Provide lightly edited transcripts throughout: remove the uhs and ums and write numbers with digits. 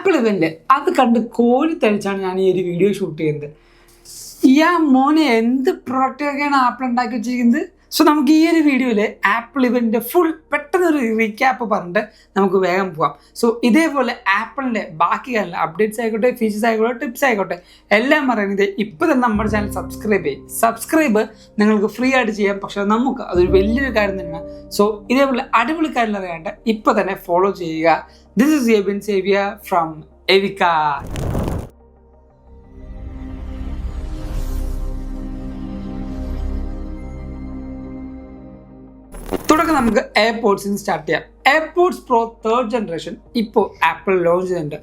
Apple event അത് കണ്ട് കോരിത്തരിച്ചാണ് ഞാൻ ഈ ഒരു വീഡിയോ ഷൂട്ട് ചെയ്യുന്നത്. മോനെ എന്ത് പ്രൊഡക്റ്റൊക്കെയാണ് ആപ്പിൾ ഉണ്ടാക്കി വെച്ചിരിക്കുന്നത്. സോ നമുക്ക് ഈ ഒരു വീഡിയോയിൽ ആപ്പിൾ ഇവന്റിന്റെ ഫുൾ പെട്ടെന്നൊരു റീക്യാപ്പ് പറഞ്ഞിട്ട് നമുക്ക് വേഗം പോകാം. സോ ഇതേപോലെ ആപ്പിളിന്റെ ബാക്കി കാര്യങ്ങൾ അപ്ഡേറ്റ്സ് ആയിക്കോട്ടെ, ഫീച്ചേഴ്സ് ആയിക്കോട്ടെ, ടിപ്സ് ആയിക്കോട്ടെ എല്ലാം പറയുന്നത് ഇപ്പോൾ തന്നെ നമ്മുടെ ചാനൽ സബ്സ്ക്രൈബ് ചെയ്യും. സബ്സ്ക്രൈബ് നിങ്ങൾക്ക് ഫ്രീ ആയിട്ട് ചെയ്യാം, പക്ഷെ നമുക്ക് അതൊരു വലിയൊരു കാര്യം തന്നെയാണ്. സോ ഇതേപോലെ അടിപൊളി കാര്യങ്ങൾ അറിയാണ്ട് ഇപ്പോൾ തന്നെ ഫോളോ ചെയ്യുക. This is Ebin Xavier from Evika. തുടക്കം നമുക്ക് എയർപോഡ്സിന് സ്റ്റാർട്ട് ചെയ്യാം. എയർപോഡ്സ് പ്രോ 3rd ജനറേഷൻ ഇപ്പോൾ ആപ്പിൾ ലോഞ്ച് ചെയ്യുന്നുണ്ട്.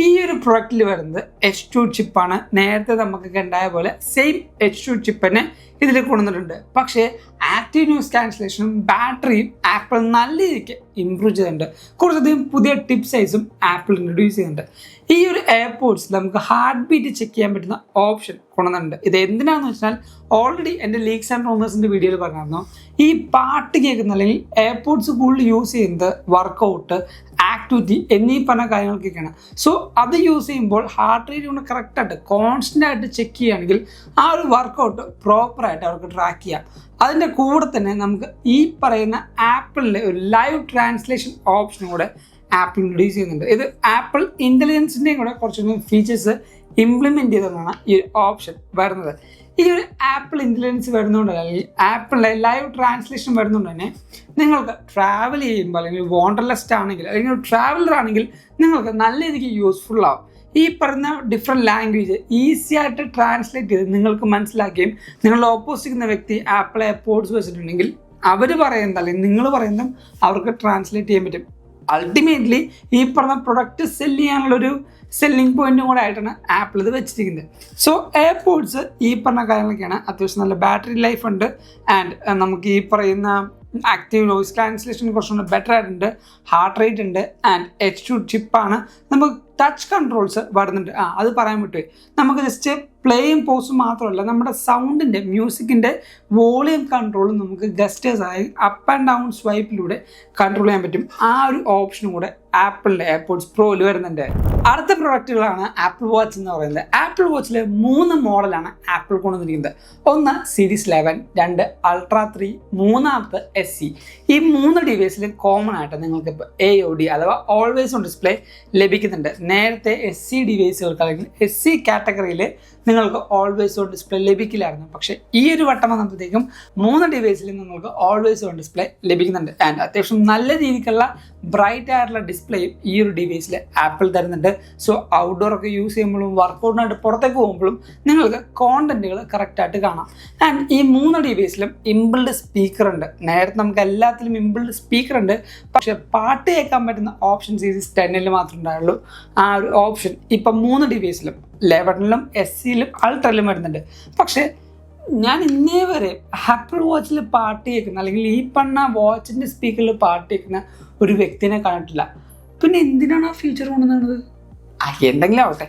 ഈ ഒരു പ്രൊഡക്റ്റിൽ വരുന്നത് H2 ചിപ്പാണ്. നേരത്തെ നമുക്കൊക്കെ ഉണ്ടായ പോലെ സെയിം H2 ചിപ്പിനെ ഇതിൽ കൊണ്ടുവന്നിട്ടുണ്ട്. പക്ഷേ ആക്റ്റീവ് നോയ്സ് ക്യാൻസലേഷനും ബാറ്ററിയും ആപ്പിൾ നല്ല രീതിക്ക് ഇമ്പ്രൂവ് ചെയ്തിട്ടുണ്ട്. കുറച്ചധികം പുതിയ ടിപ്പ് സൈസും ആപ്പിൾ ഇൻട്രൊഡ്യൂസ് ചെയ്യുന്നുണ്ട്. ഈ ഒരു എയർപോഡ്സിൽ നമുക്ക് ഹാർട്ട് ബീറ്റ് ചെക്ക് ചെയ്യാൻ പറ്റുന്ന ഓപ്ഷൻ കൊണ്ടുവന്നിട്ടുണ്ട്. ഇത് എന്തിനാണെന്ന് വെച്ചാൽ ഓൾറെഡി എൻ്റെ ലീക്സ് ആൻഡ് റൂമേഴ്സിൻ്റെ വീഡിയോയിൽ പറഞ്ഞിരുന്നു, ഈ പാട്ട് കേൾക്കുന്ന അല്ലെങ്കിൽ എയർപോഡ്സ് കൂടുതൽ യൂസ് ചെയ്യുന്നത് വർക്കൗട്ട്, ആക്ടിവിറ്റി എന്നീ പറഞ്ഞ കാര്യങ്ങൾക്കൊക്കെയാണ്. സോ അത് യൂസ് ചെയ്യുമ്പോൾ ഹാർട്ട് റേറ്റ് കൊണ്ട് കറക്റ്റായിട്ട് കോൺസ്റ്റൻ്റ് ആയിട്ട് ചെക്ക് ചെയ്യുകയാണെങ്കിൽ ആ ഒരു വർക്കൗട്ട് പ്രോപ്പറായിട്ട് അവർക്ക് ട്രാക്ക് ചെയ്യാം. അതിൻ്റെ കൂടെ തന്നെ നമുക്ക് ഈ പറയുന്ന ആപ്പിളിലെ ഒരു ലൈവ് ട്രാൻസ്ലേഷൻ ഓപ്ഷനും കൂടെ ആപ്പിൾ ഇൻട്രൊഡ്യൂസ് ചെയ്യുന്നുണ്ട്. ഇത് ആപ്പിൾ ഇൻ്റലിജൻസിൻ്റെയും കൂടെ കുറച്ചൊന്നും ഫീച്ചേഴ്സ് ഇംപ്ലിമെൻറ്റ് ചെയ്തതാണ് ഈ ഒരു ഓപ്ഷൻ വരുന്നത്. ഈ ഒരു ആപ്പിൾ ഇൻ്റലിജൻസ് വരുന്നതുകൊണ്ട് അല്ലെങ്കിൽ ആപ്പിളിലെ ലൈവ് ട്രാൻസ്ലേഷൻ വരുന്നതുകൊണ്ട് തന്നെ നിങ്ങൾക്ക് ട്രാവൽ ചെയ്യുമ്പോൾ അല്ലെങ്കിൽ വോണ്ടർലെസ്റ്റ് ആണെങ്കിൽ അല്ലെങ്കിൽ ട്രാവലർ ആണെങ്കിൽ നിങ്ങൾക്ക് നല്ല രീതിക്ക് യൂസ്ഫുൾ ആവും. ഈ പറയുന്ന ഡിഫറെൻറ്റ് ലാംഗ്വേജ് ഈസി ആയിട്ട് ട്രാൻസ്ലേറ്റ് ചെയ്ത് നിങ്ങൾക്ക് മനസ്സിലാക്കുകയും നിങ്ങളുടെ ഓപ്പോസിറ്റ് വ്യക്തി ആപ്പിൾ എയർപോഡ്സ് വെച്ചിട്ടുണ്ടെങ്കിൽ അവർ പറയുന്നത് അല്ലെങ്കിൽ നിങ്ങൾ പറയുന്നതും അവർക്ക് ട്രാൻസ്ലേറ്റ് ചെയ്യാൻ പറ്റും. അൾട്ടിമേറ്റ്ലി ഈ പറഞ്ഞ പ്രൊഡക്റ്റ് സെല് ചെയ്യാനുള്ളൊരു സെല്ലിംഗ് പോയിന്റും കൂടെ ആയിട്ടാണ് ആപ്പിൾ ഇത് വെച്ചിരിക്കുന്നത്. സോ എയർപോഡ്സ് ഈ പറഞ്ഞ കാര്യങ്ങളൊക്കെയാണ്. അത്യാവശ്യം നല്ല ബാറ്ററി ലൈഫ് ഉണ്ട് ആൻഡ് നമുക്ക് ഈ പറയുന്ന ആക്റ്റീവ് നോയ്സ് ക്യാൻസലേഷൻ കുറച്ചുകൂടെ ബെറ്റർ ആയിട്ടുണ്ട്. ഹാർട്ട് റേറ്റ് ഉണ്ട് ആൻഡ് H2 ചിപ്പാണ്. നമുക്ക് ടച്ച് കൺട്രോൾസ് വരുന്നുണ്ട്. അത് പറയാൻ പറ്റുമോ, നമുക്ക് ജസ്റ്റ് പ്ലേയും പോസും മാത്രമല്ല നമ്മുടെ സൗണ്ടിൻ്റെ മ്യൂസിക്കിൻ്റെ വോളിയം കൺട്രോളും നമുക്ക് ഗസ്റ്റേഴ്സായി അപ്പ് ആൻഡ് ഡൗൺ സ്വൈപ്പിലൂടെ കൺട്രോൾ ചെയ്യാൻ പറ്റും. ആ ഒരു ഓപ്ഷനും കൂടെ ആപ്പിളിൻ്റെ എയർപോഡ്സ് പ്രോയിൽ വരുന്നുണ്ട്. അടുത്ത പ്രൊഡക്റ്റുകളാണ് ആപ്പിൾ വാച്ച് എന്ന് പറയുന്നത്. ആപ്പിൾ വാച്ചിൽ 3 മോഡലാണ് ആപ്പിൾ കൊണ്ടുവന്നിരിക്കുന്നത്. ഒന്ന് സീരീസ് 11, 2 അൾട്രാ 3, മൂന്നാമത്തെ SE. ഈ 3 ഡിവൈസിലും കോമൺ ആയിട്ട് നിങ്ങൾക്ക് ഇപ്പോൾ AOD അഥവാ ഓൾവേസ് ഓൺ ഡിസ്പ്ലേ ലഭിക്കുന്നുണ്ട്. നേരത്തെ SE ഡിവൈസുകൾക്ക് അല്ലെങ്കിൽ SE കാറ്റഗറിയിൽ നിങ്ങൾക്ക് ഓൾവേസ് ഓൺ ഡിസ്പ്ലേ ലഭിക്കില്ലായിരുന്നു. പക്ഷേ ഈ ഒരു വട്ടം വന്നപ്പോഴത്തേക്കും 3 ഡിവൈസിലും നിങ്ങൾക്ക് ഓൾവേസ് ഓൺ ഡിസ്പ്ലേ ലഭിക്കുന്നുണ്ട്. ആൻഡ് അത്യാവശ്യം നല്ല രീതിക്കുള്ള ബ്രൈറ്റ് ആയിട്ടുള്ള ഡിസ്പ്ലേയും ഈ ഒരു ഡിവൈസിൽ ആപ്പിൾ തരുന്നുണ്ട്. സോ ഔട്ട്ഡോർ ഒക്കെ യൂസ് ചെയ്യുമ്പോഴും വർക്കൗട്ടിനായിട്ട് പുറത്തേക്ക് പോകുമ്പോഴും നിങ്ങൾക്ക് കോണ്ടന്റുകൾ കറക്റ്റായിട്ട് കാണാം. ആൻഡ് ഈ 3 ഡിവൈസിലും ഇംബിൾഡ് സ്പീക്കർ ഉണ്ട്. നേരത്തെ നമുക്ക് എല്ലാത്തിലും ഇംബിൾഡ് സ്പീക്കർ ഉണ്ട്, പക്ഷേ പാട്ട് കേൾക്കാൻ പറ്റുന്ന ഓപ്ഷൻ സീരീസ് 10 മാത്രമേ ഉണ്ടായുള്ളൂ. ആ ഒരു ഓപ്ഷൻ ഇപ്പം 3 ഡിവൈസിലും 11-ലും SE-ലും അൾട്രയിലും വരുന്നുണ്ട്. പക്ഷേ ഞാൻ ഇന്നേ വരെ ആപ്പിൾ വാച്ചിൽ പാട്ട് കേൾക്കുന്ന അല്ലെങ്കിൽ ഈ പറഞ്ഞ വാച്ചിൻ്റെ സ്പീക്കറിൽ പാട്ട് കേൾക്കുന്ന ഒരു വ്യക്തിനെ കണ്ടിട്ടില്ല. പിന്നെ എന്തിനാണ് ആ ഫീച്ചർ കൊണ്ടുവന്നത്? എന്തെങ്കിലും ആവട്ടെ.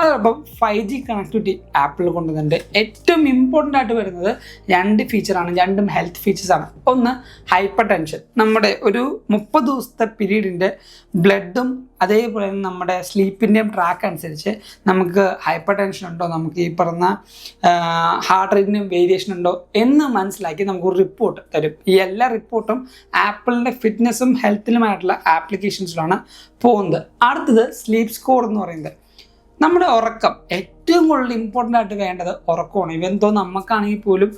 അതോടൊപ്പം 5G കണക്ടിവിറ്റി ആപ്പിൾ കൊണ്ടുവന്നിട്ടുണ്ട്. ഏറ്റവും ഇമ്പോർട്ടൻ്റ് ആയിട്ട് വരുന്നത് 2 ഫീച്ചറാണ്. രണ്ടും ഹെൽത്ത് ഫീച്ചേഴ്സാണ്. ഒന്ന് ഹൈപ്പർ ടെൻഷൻ. നമ്മുടെ ഒരു 30 ദിവസത്തെ പീരീഡിൻ്റെ ബ്ലഡും അതേപോലെ തന്നെ നമ്മുടെ സ്ലീപ്പിൻ്റെയും ട്രാക്ക് അനുസരിച്ച് നമുക്ക് ഹൈപ്പർ ടെൻഷൻ ഉണ്ടോ, നമുക്ക് ഈ പറഞ്ഞ ഹാർട്ട് റേറ്റിനും വേരിയേഷൻ ഉണ്ടോ എന്ന് മനസ്സിലാക്കി നമുക്കൊരു റിപ്പോർട്ട് തരും. ഈ എല്ലാ റിപ്പോർട്ടും ആപ്പിളിൻ്റെ ഫിറ്റ്നസ്സും ഹെൽത്തിലുമായിട്ടുള്ള ആപ്ലിക്കേഷൻസിലാണ് പോകുന്നത്. അടുത്തത് സ്ലീപ്പ് സ്കോർ എന്ന് പറയുന്നത് നമ്മുടെ ഉറക്കം. ഏറ്റവും കൂടുതൽ ഇമ്പോർട്ടൻ്റ് ആയിട്ട് വേണ്ടത് ഉറക്കമാണ്. ഇവൻ തോ നമുക്കാണെങ്കിൽ പോലും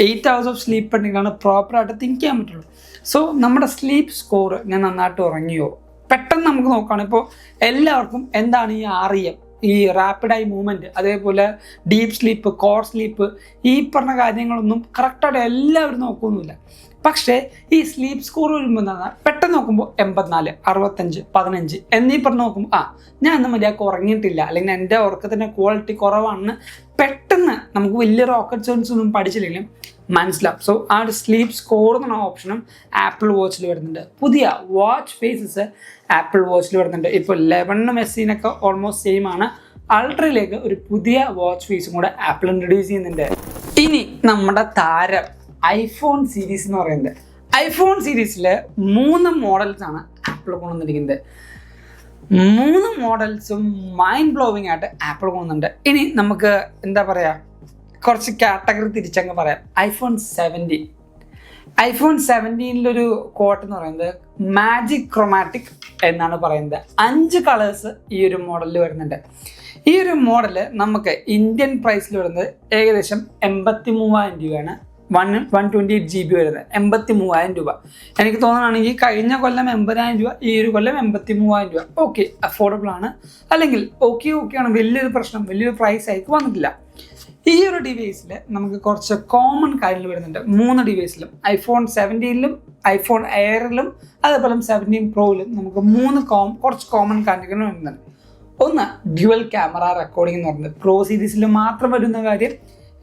8 hours ഓഫ് സ്ലീപ്പ് ഉണ്ടെങ്കിലാണ് പ്രോപ്പറായിട്ട് തിങ്ക് ചെയ്യാൻ പറ്റുള്ളൂ. സോ നമ്മുടെ സ്ലീപ്പ് സ്കോർ ഞാൻ നന്നായിട്ട് ഉറങ്ങിയോ പെട്ടെന്ന് നമുക്ക് നോക്കുകയാണ്. ഇപ്പോൾ എല്ലാവർക്കും എന്താണ് ഈ REM, ഈ റാപ്പിഡ് ഐ മൂവ്മെൻറ്റ്, അതേപോലെ ഡീപ്പ് സ്ലീപ്പ്, കോർ സ്ലീപ്പ്, ഈ പറഞ്ഞ കാര്യങ്ങളൊന്നും കറക്റ്റായിട്ട് എല്ലാവരും നോക്കുന്നില്ല. പക്ഷേ ഈ സ്ലീപ്പ് സ്കോർ വരുമ്പോൾ എന്താണ് പെട്ടെന്ന് നോക്കുമ്പോൾ 84, 65, 15 എന്നീ പറഞ്ഞ് നോക്കുമ്പോൾ ഞാൻ ഇന്ന് മര്യാദക്ക് ഉറങ്ങിയിട്ടില്ല അല്ലെങ്കിൽ എൻ്റെ ഉറക്കത്തിൻ്റെ ക്വാളിറ്റി കുറവാണെന്ന് പെട്ടെന്ന് നമുക്ക് വലിയ റോക്കറ്റ് സയൻസ് ഒന്നും പഠിച്ചില്ലെങ്കിലും മനസ്സിലാവും. സോ ആ ഒരു സ്ലീപ്പ് സ്കോർ എന്ന ഓപ്ഷനും ആപ്പിൾ വാച്ചിൽ വരുന്നുണ്ട്. പുതിയ വാച്ച് ഫേസസ് ആപ്പിൾ വാച്ചിൽ വരുന്നുണ്ട്. ഇപ്പോൾ 11-നും SE-നൊക്കെ ഓൾമോസ്റ്റ് സെയിം ആണ്. അൾട്രയിലേക്ക് ഒരു പുതിയ വാച്ച് ഫേസും കൂടെ ആപ്പിൾ ഇൻട്രൊഡ്യൂസ് ചെയ്യുന്നുണ്ട്. ഇനി നമ്മുടെ താരം ഐഫോൺ സീരീസ് എന്ന് പറയുന്നത്. ഐഫോൺ സീരീസിൽ 3 മോഡൽസാണ് ആപ്പിൾ കൊണ്ടുവന്നിരിക്കുന്നത്. മൂന്ന് മോഡൽസും മൈൻഡ് ബ്ലോവിംഗ് ആയിട്ട് ആപ്പിൾ കൊണ്ടുണ്ട്. ഇനി നമുക്ക് എന്താ പറയുക, കുറച്ച് കാറ്റഗറി തിരിച്ചങ്ങ് പറയാം. ഐഫോൺ 17 കോട്ട് എന്ന് പറയുന്നത് മാജിക് ക്രോമാറ്റിക് എന്നാണ് പറയുന്നത്. 5 കളേഴ്സ് ഈ ഒരു മോഡലിൽ വരുന്നുണ്ട്. ഈ ഒരു മോഡല് നമുക്ക് ഇന്ത്യൻ പ്രൈസിൽ വരുന്നത് ഏകദേശം 83,000 രൂപയാണ്. 128 GB വരുന്നത് 83,000 രൂപ. എനിക്ക് തോന്നുകയാണെങ്കിൽ കഴിഞ്ഞ കൊല്ലം 80,000 രൂപ, ഈ ഒരു കൊല്ലം 83,000 രൂപ. ഓക്കെ, അഫോർഡബിൾ ആണ്, അല്ലെങ്കിൽ ഓക്കെയാണ്, വലിയൊരു പ്രശ്നം, വലിയൊരു പ്രൈസ് ആയിട്ട് വന്നിട്ടില്ല. ഈ ഒരു ഡിവൈസിൽ നമുക്ക് കുറച്ച് കോമൺ കാര്യങ്ങൾ വരുന്നുണ്ട്. 3 ഡിവൈസിലും, ഐഫോൺ 17ലും ഐഫോൺ എയറിലും അതേപോലെ 17 പ്രോയിലും നമുക്ക് കുറച്ച് കോമൺ കാര്യങ്ങൾ വരുന്നുണ്ട്. ഒന്ന്, ഡ്യുവൽ ക്യാമറ റെക്കോർഡിംഗ് എന്ന് പറയുന്നത് പ്രോ സീരീസിൽ മാത്രം വരുന്ന കാര്യം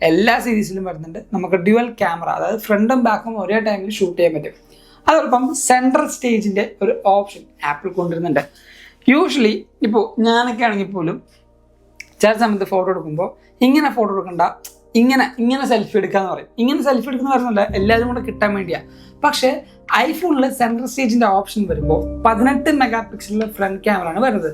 എല്ലാ സീരീസിലും വരുന്നുണ്ട്. നമുക്ക് ഡ്യുവൽ ക്യാമറ, അതായത് ഫ്രണ്ടും ബാക്കും ഒരേ ടൈമിൽ ഷൂട്ട് ചെയ്യാൻ പറ്റും. അതോടൊപ്പം സെൻട്രൽ സ്റ്റേജിൻ്റെ ഒരു ഓപ്ഷൻ ആപ്പിൾ കൊണ്ടുവരുന്നുണ്ട്. യൂഷ്വലി ഇപ്പോൾ ഞാനൊക്കെ ആണെങ്കിൽ പോലും ചില സമയത്ത് ഫോട്ടോ എടുക്കുമ്പോൾ ഇങ്ങനെ ഫോട്ടോ എടുക്കണ്ട, ഇങ്ങനെ സെൽഫി എടുക്കാന്ന് പറയും. ഇങ്ങനെ സെൽഫി എടുക്കുന്ന പറയുന്നില്ല, എല്ലാവരും കൂടെ കിട്ടാൻ വേണ്ടിയാണ്. പക്ഷേ ഐഫോണിൽ സെൻട്രൽ സ്റ്റേജിൻ്റെ ഓപ്ഷൻ വരുമ്പോൾ 18 മെഗാ പിക്സലിലെ ഫ്രണ്ട് ക്യാമറയാണ് വരുന്നത്.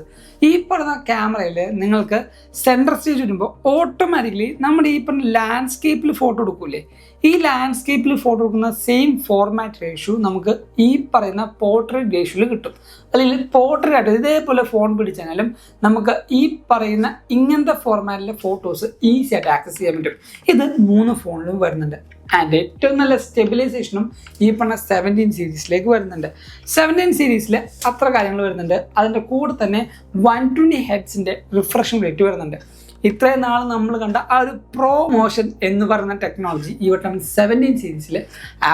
ഈ പറഞ്ഞ ക്യാമറയിൽ നിങ്ങൾക്ക് സെൻട്രൽ സ്റ്റേജ് വരുമ്പോൾ ഓട്ടോമാറ്റിക്കലി നമ്മുടെ ഈ പറഞ്ഞ ലാൻഡ്സ്കേപ്പിൽ ഫോട്ടോ എടുക്കൂലേ, ഈ ലാൻഡ്സ്കേപ്പിൽ ഫോട്ടോ എടുക്കുന്ന സെയിം ഫോർമാറ്റ് റേഷ്യോ നമുക്ക് ഈ പറയുന്ന പോർട്രേറ്റ് റേഷ്യോയിൽ കിട്ടും. അല്ലെങ്കിൽ പോർട്രേറ്റ് ആയിട്ട് ഇതേപോലെ ഫോൺ പിടിച്ചാലും നമുക്ക് ഈ പറയുന്ന ഇങ്ങനത്തെ ഫോർമാറ്റിലെ ഫോട്ടോസ് ഈസി ആയിട്ട് ആക്സസ് ചെയ്യാൻ പറ്റും. ഇത് 3 ഫോണിലും വരുന്നുണ്ട്. ആൻഡ് ഏറ്റവും നല്ല സ്റ്റെബിലൈസേഷനും ഈ പറഞ്ഞ 17 സീരീസിലേക്ക് വരുന്നുണ്ട്. 17 സീരീസിൽ അത്ര കാര്യങ്ങൾ വരുന്നുണ്ട്. അതിൻ്റെ കൂടെ തന്നെ 120 ഹെർട്സിൻ്റെ റിഫ്രഷിംഗ് റേറ്റ് വരുന്നുണ്ട്. ഇത്രയും നാൾ നമ്മൾ കണ്ട ആ ഒരു പ്രോ മോഷൻ എന്ന് പറയുന്ന ടെക്നോളജി ഈ വട്ടം 17 സീരീസിൽ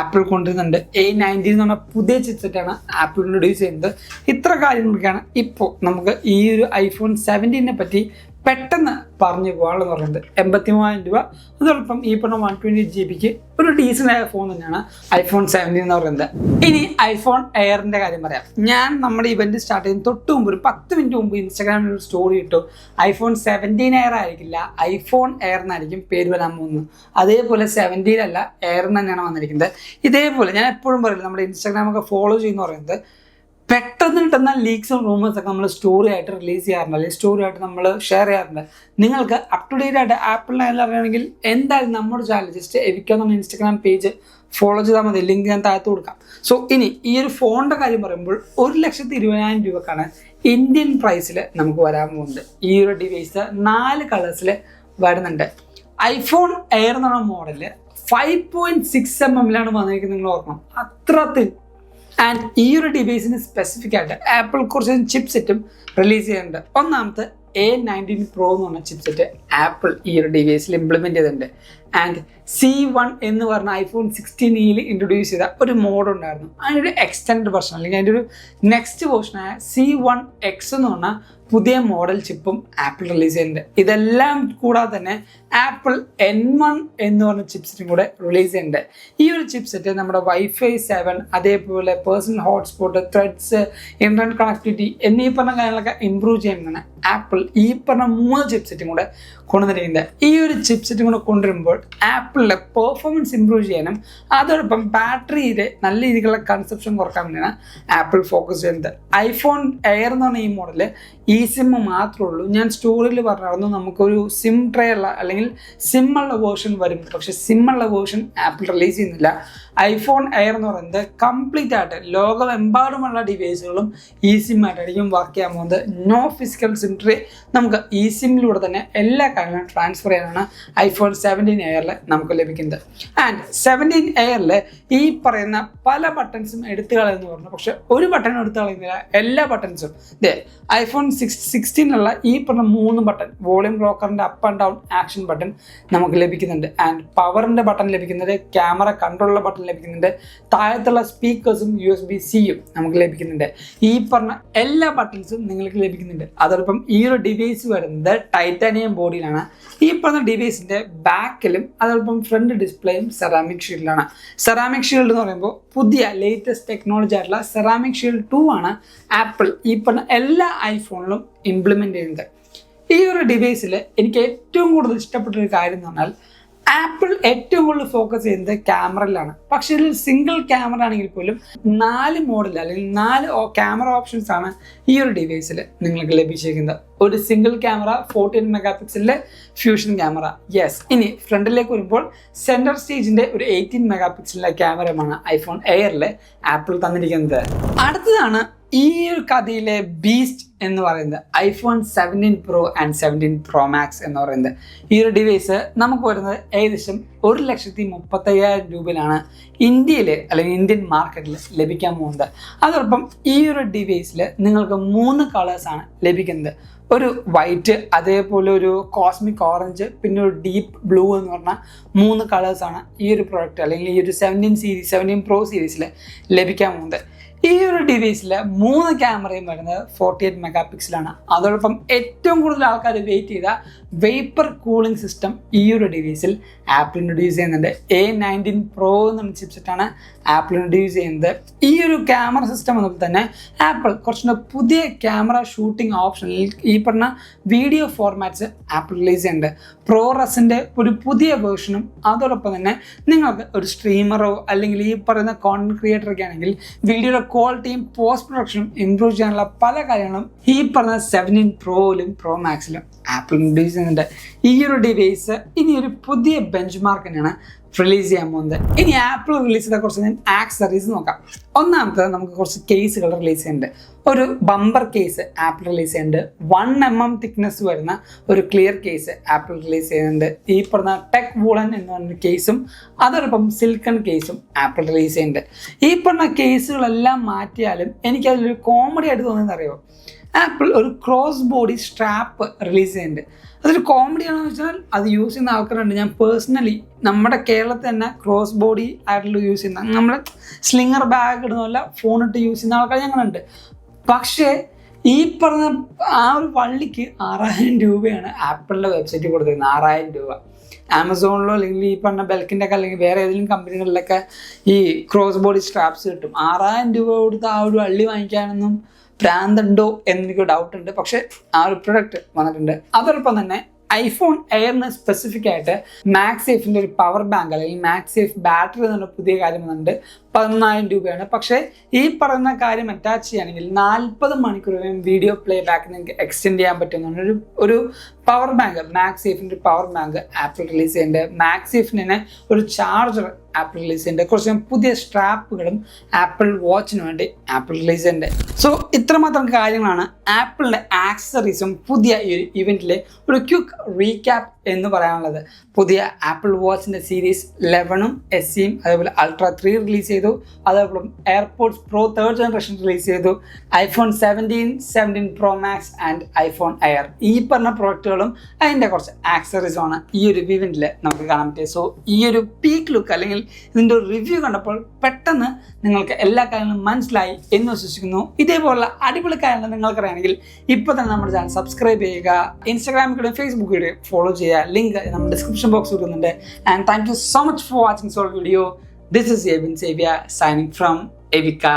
ആപ്പിൾ കൊണ്ടുവരുന്നുണ്ട്. A90 എന്ന് പറഞ്ഞ പുതിയ ചിപ്സെറ്റാണ് ആപ്പിൾ ഇൻട്രൊഡ്യൂസ് ചെയ്യുന്നത്. ഇത്ര കാര്യങ്ങളൊക്കെയാണ് ഇപ്പോൾ നമുക്ക് ഈ ഒരു ഐഫോൺ 17 പറ്റി പെട്ടെന്ന് പറഞ്ഞു പോകാനുള്ളതെന്ന് പറയുന്നത്. 83,000 രൂപ, അതോടൊപ്പം ഈ പറഞ്ഞ 128 GB ഒരു ഡീസൻ്റ് ആയ ഫോൺ തന്നെയാണ് ഐഫോൺ 17 എന്ന് പറയുന്നത്. ഇനി ഐഫോൺ എയറിൻ്റെ കാര്യം പറയാം. ഞാൻ നമ്മുടെ ഇവൻറ്റ് സ്റ്റാർട്ട് ചെയ്യുന്ന തൊട്ട് മുമ്പ് ഒരു 10 മിനിറ്റ് മുമ്പ് ഇൻസ്റ്റാഗ്രാമിൽ ഒരു സ്റ്റോറി ഇട്ടു. ഐഫോൺ 17 എയർ ആയിരിക്കില്ല, ഐഫോൺ എയർ എന്നായിരിക്കും പേര് വരാൻ പോകുന്നത്. അതേപോലെ 17 അല്ല, എയർ തന്നെയാണ് വന്നിരിക്കുന്നത്. ഇതേപോലെ ഞാൻ എപ്പോഴും പറയില്ല, നമ്മുടെ ഇൻസ്റ്റാഗ്രാമൊക്കെ ഫോളോ ചെയ്യുന്ന പറയുന്നത് പെട്ടെന്ന് കിട്ടുന്ന ലീക്സും റൂമേഴ്സൊക്കെ നമ്മൾ സ്റ്റോറി ആയിട്ട് റിലീസ് ചെയ്യാറുണ്ട്, അല്ലെങ്കിൽ സ്റ്റോറി ആയിട്ട് നമ്മൾ ഷെയർ ചെയ്യാറുണ്ട്. നിങ്ങൾക്ക് അപ് ടു ഡേറ്റ് ആയിട്ട് ആപ്പിളിനെ എല്ലാം അറിയണമെങ്കിൽ എന്തായാലും നമ്മുടെ ചാനൽ ജസ്റ്റ് എവിക്കാന്നുള്ള ഇൻസ്റ്റാഗ്രാം പേജ് ഫോളോ ചെയ്താൽ മതി. ലിങ്ക് ഞാൻ താഴത്ത് കൊടുക്കാം. സോ ഇനി ഈ ഒരു ഫോണിൻ്റെ കാര്യം പറയുമ്പോൾ 1,20,000 രൂപക്കാണ് ഇന്ത്യൻ പ്രൈസിൽ നമുക്ക് വരാൻ പോകുന്നത്. ഈ ഒരു ഡിവൈസ് 4 കളേഴ്സിൽ വരുന്നുണ്ട്. ഐഫോൺ എയർ എന്ന് പറഞ്ഞ മോഡല് 5.6 mm വന്നിരിക്കുന്നത്, നിങ്ങൾ ഓർക്കണം, അത്ര തിൻ. ആൻഡ് ഈ ഒരു ഡിവൈസിന് സ്പെസിഫിക് ആയിട്ട് ആപ്പിൾ കുറച്ച് ചിപ്സെറ്റും റിലീസ് ചെയ്യുന്നുണ്ട്. ഒന്നാമത്തെ A19 Pro എന്ന് പറഞ്ഞ ചിപ്സെറ്റ് ആപ്പിൾ ഈ ഒരു ഡിവൈസിൽ ഇംപ്ലിമെൻറ്റ് ചെയ്തിട്ടുണ്ട്. ആൻഡ് C1 എന്ന് പറഞ്ഞ ഐഫോൺ 16 ഇൻട്രൊഡ്യൂസ് ചെയ്ത ഒരു മോഡ് ഉണ്ടായിരുന്നു. അതിൻ്റെ ഒരു എക്സ്റ്റൻഡ് വെർഷൻ, അല്ലെങ്കിൽ അതിൻ്റെ ഒരു നെക്സ്റ്റ് വേർഷനായ C1X എന്ന് പറഞ്ഞാൽ പുതിയ മോഡൽ ചിപ്പും ആപ്പിൾ റിലീസ് ചെയ്യുന്നുണ്ട്. ഇതെല്ലാം കൂടാതെ തന്നെ ആപ്പിൾ N1 എന്ന് പറഞ്ഞ ചിപ്സെറ്റും കൂടെ റിലീസ് ചെയ്യുന്നുണ്ട്. ഈ ഒരു ചിപ്സെറ്റ് നമ്മുടെ Wi-Fi 7, അതേപോലെ personal hotspot, threads, internet connectivity എന്നീ പറഞ്ഞ കാര്യങ്ങളൊക്കെ ഇമ്പ്രൂവ് ചെയ്യുന്നതാണ് ആപ്പിൾ ഈ പറഞ്ഞ 3 ചിപ്സെറ്റും കൂടെ കൊണ്ടുവന്നിരിക്കുന്നത്. ഈ ഒരു ചിപ്സെറ്റും കൂടെ കൊണ്ടുവരുമ്പോൾ ആപ്പിളിലെ പെർഫോമൻസ് ഇമ്പ്രൂവ് ചെയ്യാനും അതോടൊപ്പം ബാറ്ററിയുടെ നല്ല രീതിയിലുള്ള കൺസപ്ഷൻ കുറക്കാൻ വേണ്ടിയാണ് ആപ്പിൾ ഫോക്കസ് ചെയ്യുന്നത്. ഐഫോൺ എയർ എന്ന് പറഞ്ഞ ഈ മോഡല് ഈ സിം മാത്രമേ ഉള്ളൂ. ഞാൻ സ്റ്റോറിയിൽ പറഞ്ഞായിരുന്നു നമുക്കൊരു സിം ട്രേ ഉള്ള അല്ലെങ്കിൽ സിമ്മുള്ള വേർഷൻ വരും, പക്ഷെ സിമ്മുള്ള വേർഷൻ ആപ്പിൾ റിലീസ് ചെയ്യുന്നില്ല. ഐഫോൺ എയർ എന്ന് പറയുന്നത് കംപ്ലീറ്റ് ആയിട്ട് ലോകമെമ്പാടുമുള്ള ഡിവൈസുകളും ഈ സിം ആയിട്ടായിരിക്കും വർക്ക് ചെയ്യാൻ പോകുന്നത്. നോ ഫിസിക്കൽ സിം ട്രേ, നമുക്ക് ഈ സിമ്മിലൂടെ തന്നെ എല്ലാ കാര്യങ്ങളും ട്രാൻസ്ഫർ ചെയ്യാനാണ് ഐഫോൺ 17 എയറിൽ നമുക്ക് ലഭിക്കുന്നത്. ആൻഡ് 17 എയറിൽ ഈ പറയുന്ന പല ബട്ടൺസും എടുത്തു കളയെന്ന് പറഞ്ഞു, പക്ഷെ ഒരു ബട്ടൺ എടുത്തു കളയുന്നില്ല, എല്ലാ ബട്ടൺസും ഐഫോൺ 16 ഈ പറഞ്ഞ 3 ബട്ടൺ, വോളിയം ബ്ലോക്കറിൻ്റെ up and down action button നമുക്ക് ലഭിക്കുന്നുണ്ട്. ആൻഡ് പവറിൻ്റെ ബട്ടൺ ലഭിക്കുന്നുണ്ട്, ക്യാമറ കൺട്രോളിൻ്റെ ബട്ടൺ ലഭിക്കുന്നുണ്ട്, താഴത്തുള്ള സ്പീക്കേഴ്സും USB-Cയും നമുക്ക് ലഭിക്കുന്നുണ്ട്. ഈ പറഞ്ഞ എല്ലാ ബട്ടൺസും നിങ്ങൾക്ക് ലഭിക്കുന്നുണ്ട്. അതോടൊപ്പം ഈ ഒരു ഡിവൈസ് വരുന്നത് ടൈറ്റാനിയം ബോഡിയിലാണ്. ഈ പറഞ്ഞ ഡിവൈസിൻ്റെ ബാക്കിലും അതോടൊപ്പം ഫ്രണ്ട് ഡിസ്പ്ലേയും സെറാമിക് ഷീൽഡിലാണ്. സെറാമിക് ഷീൽഡ് എന്ന് പറയുമ്പോൾ പുതിയ ലേറ്റസ്റ്റ് ടെക്നോളജി ആയിട്ടുള്ള സെറാമിക് ഷീൽഡ് 2 ആണ് ആപ്പിൾ ഈ പറഞ്ഞ എല്ലാ ഐഫോണിലും ഇംപ്ലിമെൻ്റ് ചെയ്യുന്നത്. ഈ ഒരു ഡിവൈസിൽ എനിക്ക് ഏറ്റവും കൂടുതൽ ഇഷ്ടപ്പെട്ടൊരു കാര്യം എന്ന് പറഞ്ഞാൽ ആപ്പിൾ ഏറ്റവും കൂടുതൽ ഫോക്കസ് ചെയ്യുന്നത് ക്യാമറയിലാണ്. പക്ഷേ ഇതിൽ സിംഗിൾ ക്യാമറ ആണെങ്കിൽ പോലും 4 മോഡൽ അല്ലെങ്കിൽ 4 ക്യാമറ ഓപ്ഷൻസ് ആണ് ഈ ഒരു ഡിവൈസിൽ നിങ്ങൾക്ക് ലഭിച്ചിരിക്കുന്നത്. ഒരു സിംഗിൾ ക്യാമറ 14 മെഗാ പിക്സലിലെ ഫ്യൂഷൻ ക്യാമറ. യെസ്, ഇനി ഫ്രണ്ടിലേക്ക് വരുമ്പോൾ സെൻറ്റർ സ്റ്റേജിൻ്റെ ഒരു 18 മെഗാ പിക്സലിലെ ക്യാമറയാണ് ഐഫോൺ എയറിൽ ആപ്പിൾ തന്നിരിക്കുന്നത്. അടുത്തതാണ് ഈ ഒരു കഥയിലെ ബീസ്റ്റ് എന്ന് പറയുന്നത് iPhone 17 Pro and 17 Pro Max എന്ന് പറയുന്നത്. ഈ ഒരു ഡിവൈസ് നമുക്ക് വരുന്നത് ഏകദേശം 1,35,000 രൂപയിലാണ് ഇന്ത്യയിൽ അല്ലെങ്കിൽ ഇന്ത്യൻ മാർക്കറ്റിൽ ലഭിക്കാൻ പോകുന്നത്. അതോടൊപ്പം ഈ ഒരു ഡിവൈസിൽ നിങ്ങൾക്ക് 3 കളേഴ്സാണ് ലഭിക്കുന്നത്. ഒരു വൈറ്റ്, അതേപോലെ ഒരു കോസ്മിക് ഓറഞ്ച്, പിന്നെ ഒരു ഡീപ്പ് ബ്ലൂ എന്ന് പറഞ്ഞ 3 കളേഴ്സാണ് ഈ ഒരു പ്രോഡക്റ്റ് അല്ലെങ്കിൽ ഈ ഒരു 17 Pro സീരീസിൽ ലഭിക്കാൻ പോകുന്നത്. ഈ ഒരു ഡിവൈസിൽ 3 ക്യാമറയും വരുന്നത് 48 മെഗാ പിക്സലാണ്. അതോടൊപ്പം ഏറ്റവും കൂടുതൽ ആൾക്കാർ വെയിറ്റ് ചെയ്ത വേപ്പർ കൂളിംഗ് സിസ്റ്റം ഈ ഒരു ഡിവൈസിൽ ആപ്പിൾ ഇൻട്രൊഡ്യൂസ് ചെയ്യുന്നുണ്ട്. A19 Pro എന്ന ചിപ്സെറ്റാണ് ആപ്പിൾ ഇൻട്രൊഡ്യൂസ് ചെയ്യുന്നത്. ഈ ഒരു ക്യാമറ സിസ്റ്റം എന്നപ്പോൾ തന്നെ ആപ്പിൾ കുറച്ചുകൂടെ പുതിയ ക്യാമറ ഷൂട്ടിംഗ് ഓപ്ഷനിൽ ഈ പറഞ്ഞ വീഡിയോ ഫോർമാറ്റ്സ് ആപ്പിൾ റിലീസ് ചെയ്യുന്നുണ്ട്. ProResന്റെ ഒരു പുതിയ വേർഷനും അതോടൊപ്പം തന്നെ നിങ്ങൾക്ക് ഒരു സ്ട്രീമറോ അല്ലെങ്കിൽ ഈ പറയുന്ന കോണ്ടന്റ് ക്രിയേറ്ററൊക്കെ ആണെങ്കിൽ വീഡിയോയുടെ ക്വാളിറ്റിയും പോസ്റ്റ് പ്രൊഡക്ഷനും ഇംപ്രൂവ് ചെയ്യാനുള്ള പല കാര്യങ്ങളും ഈ പറഞ്ഞ 17 Proയിലും Pro Maxലും ആപ്പിൾ ഇൻട്രൊഡ്യൂസ് ചെയ്യുന്നുണ്ട്. ഈ ഒരു ഡിവൈസ് ഇനി ഒരു പുതിയ ബെഞ്ച് മാർക്ക് തന്നെയാണ് റിലീസ് ചെയ്യാൻ പോകുന്നത്. ഇനി ആപ്പിൾ റിലീസ് ചെയ്ത കുറച്ച് ആക്സസറീസ് നോക്കാം. ഒന്നാമത്തെ നമുക്ക് കുറച്ച് കേസുകൾ റിലീസ് ചെയ്യുന്നുണ്ട്. ഒരു ബമ്പർ കേസ് ആപ്പിൾ റിലീസ് ചെയ്യുന്നുണ്ട്. 1mm തിക്നെസ് വരുന്ന ഒരു ക്ലിയർ കേസ് ആപ്പിൾ റിലീസ് ചെയ്യുന്നുണ്ട്. ഈ പറഞ്ഞ ടെക് വൂളൻ എന്ന് പറഞ്ഞ കേസും അതോടൊപ്പം സിൽക്കൺ കേസും ആപ്പിൾ റിലീസ് ചെയ്യുന്നുണ്ട്. ഈ പറഞ്ഞ കേസുകളെല്ലാം മാറ്റിയാലും എനിക്കതിലൊരു കോമഡി ആയിട്ട് തോന്നുന്നത് അറിയോ, ആപ്പിൾ ഒരു ക്രോസ് ബോഡി സ്ട്രാപ്പ് റിലീസ് ചെയ്യുന്നുണ്ട്. അതൊരു കോമഡി ആണെന്ന് വെച്ചാൽ അത് യൂസ് ചെയ്യുന്ന ആൾക്കാരുണ്ട്. ഞാൻ പേഴ്സണലി നമ്മുടെ കേരളത്തിൽ തന്നെ ക്രോസ് ബോഡി ആയിട്ടുള്ള യൂസ് ചെയ്യുന്ന, നമ്മൾ സ്ലിങ്ങർ ബാഗ് ഇടുന്നതല്ല, ഫോണിട്ട് യൂസ് ചെയ്യുന്ന ആൾക്കാർ ഞങ്ങളുണ്ട്. പക്ഷേ ഈ പറഞ്ഞ ആ ഒരു വള്ളിക്ക് 6,000 രൂപയാണ് ആപ്പിളിൻ്റെ വെബ്സൈറ്റിൽ കൊടുത്തിരുന്നത്. 6,000 രൂപ. ആമസോണിലോ അല്ലെങ്കിൽ ഈ പറഞ്ഞ ബെൽക്കിൻ്റെ ഒക്കെ അല്ലെങ്കിൽ വേറെ ഏതെങ്കിലും കമ്പനികളിലൊക്കെ ഈ ക്രോസ് ബോഡി സ്ട്രാപ്സ് കിട്ടും. 6,000 രൂപ കൊടുത്ത് ആ ഒരു വള്ളി വാങ്ങിക്കാനൊന്നും ഭ്രാന്തുണ്ടോ എന്നെനിക്ക് ഡൗട്ട് ഉണ്ട്. പക്ഷേ ആ ഒരു പ്രൊഡക്റ്റ് വന്നിട്ടുണ്ട്. അതോടൊപ്പം തന്നെ ഐഫോൺ എയറിന് സ്പെസിഫിക് ആയിട്ട് മാക്സേഫിൻ്റെ ഒരു പവർ ബാങ്ക് അല്ലെങ്കിൽ മാക്സേഫ് ബാറ്ററി എന്നുള്ള പുതിയ കാര്യം വന്നിട്ടുണ്ട്. 14,000 രൂപയാണ്. പക്ഷേ ഈ പറയുന്ന കാര്യം അറ്റാച്ച് ചെയ്യുകയാണെങ്കിൽ 40 മണിക്കൂർ വീഡിയോ പ്ലേ ബാക്ക് നിങ്ങൾക്ക് എക്സ്റ്റെൻഡ് ചെയ്യാൻ പറ്റുന്ന ഒരു പവർ ബാങ്ക്, മാക്സേഫിൻ്റെ പവർ ബാങ്ക് ആപ്പിൾ റിലീസ് ചെയ്യുന്നുണ്ട്. മാക്സേഫിന് ഒരു ചാർജർ ആപ്പിൾ റിലീസ് ചെയ്യുന്നുണ്ട്. കുറച്ച് പുതിയ സ്ട്രാപ്പുകളും ആപ്പിൾ വാച്ചിന് വേണ്ടി ആപ്പിൾ റിലീസ് ചെയ്യുന്നുണ്ട്. സോ ഇത്രമാത്രം കാര്യങ്ങളാണ് ആപ്പിളിൻ്റെ ആക്സസറീസും പുതിയ ഈ ഒരു ഇവൻറ്റിലെ ഒരു ക്വിക്ക് റീക്യാപ്പ് എന്ന് പറയാനുള്ളത്. പുതിയ ആപ്പിൾ വാച്ചിൻ്റെ സീരീസ് 11ഉം SEയും അതേപോലെ Ultra 3 റിലീസ് ചെയ്തു. അതേപോലെ AirPods Pro 3rd generation release ചെയ്തു. IPhone 17 Pro Max and iPhone Air, ഈ പറഞ്ഞ പ്രോഡക്റ്റുകളും അതിൻ്റെ കുറച്ച് ആക്സസറീസുമാണ് ഈ ഒരു ഇവൻറ്റിൽ നമുക്ക് കാണാൻ പറ്റിയത്. സോ ഈ ഒരു പീക്ക് ലുക്ക് അല്ലെങ്കിൽ ഇതിൻ്റെ ഒരു റിവ്യൂ കണ്ടപ്പോൾ പെട്ടെന്ന് നിങ്ങൾക്ക് എല്ലാ കാര്യങ്ങളും മനസ്സിലായി എന്ന് വിശ്വസിക്കുന്നു. ഇതേപോലുള്ള അടിപൊളി കാര്യങ്ങൾ നിങ്ങൾക്കറിയാമെങ്കിൽ ഇപ്പോൾ തന്നെ നമ്മുടെ ചാനൽ സബ്സ്ക്രൈബ് ചെയ്യുക. ഇൻസ്റ്റാഗ്രാമിലൂടെയും ഫേസ്ബുക്കിലൂടെയും ഫോളോ ചെയ്യുക. ലിങ്ക് നമ്മുടെ ഡിസ്ക്രിപ്ഷൻ ബോക്സിൽ വരുന്നുണ്ട്. And thank you so much for watching soul video. This is Evin Xavier signing from Evika.